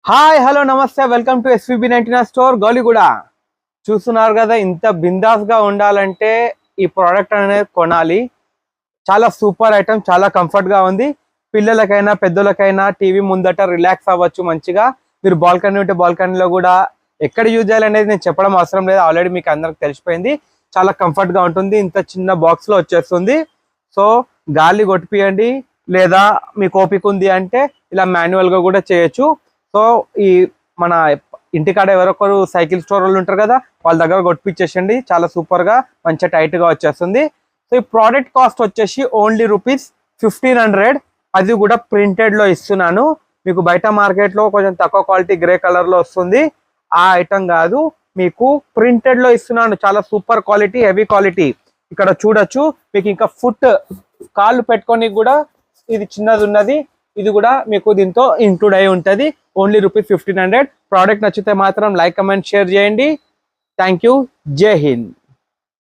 Hi hello నమస్తే welcome to SVB 99 store Gowliguda. చూస్తున్నారు కదా, ఇంత బిందాస్ గా ఉండాలంటే ఈ ప్రోడక్ట్ అనేది కొనాలి. చాలా సూపర్ ఐటమ్, చాలా కంఫర్ట్ గా ఉంది. పిల్లలకైనా పెద్దలకైనా టీవీ ముందట రిలాక్స్ అవ్వచ్చు మంచిగా. మీరు బాల్కనీ ఉంటే బాల్కనీలో కూడా ఎక్కడ యూజ్ చేయాలనేది నేను చెప్పడం అవసరం లేదు, ఆల్రెడీ మీకు అందరికి తెలిసిపోయింది. చాలా కంఫర్ట్ గా ఉంటుంది. ఇంత చిన్న బాక్స్ లో వచ్చేస్తుంది. సో గాలి కొట్టిపియండి, లేదా మీకు ఓపిక ఉంది అంటే ఇలా మాన్యువల్ గా కూడా చేయొచ్చు. సో ఈ మన ఇంటికాడ ఎవరొకరు సైకిల్ స్టోర్ వాళ్ళు ఉంటారు కదా, వాళ్ళ దగ్గర కొట్టిపించేసండి. చాలా సూపర్ గా మంచిగా టైట్ గా వచ్చేస్తుంది. సో ఈ ప్రోడక్ట్ కాస్ట్ వచ్చేసి ఓన్లీ రూపీస్ 1500. అది కూడా ప్రింటెడ్ లో ఇస్తున్నాను మీకు. బయట మార్కెట్ లో కొంచెం తక్కువ క్వాలిటీ గ్రే కలర్ లో వస్తుంది, ఆ ఐటమ్ కాదు, మీకు ప్రింటెడ్ లో ఇస్తున్నాను. చాలా సూపర్ క్వాలిటీ, హెవీ క్వాలిటీ. ఇక్కడ చూడొచ్చు మీకు. ఇంకా ఫుట్ కాళ్ళు పెట్టుకొని కూడా ఇది చిన్నది ఉన్నది, ఇది కూడా మీకు దీంతో ఇంక్లూడ్ అయి ఉంటుంది. Only rupees 1500. ప్రోడక్ట్ నచ్చితే మాత్రం లైక్ కమెంట్ షేర్ చేయండి. Thank you. జై హింద్.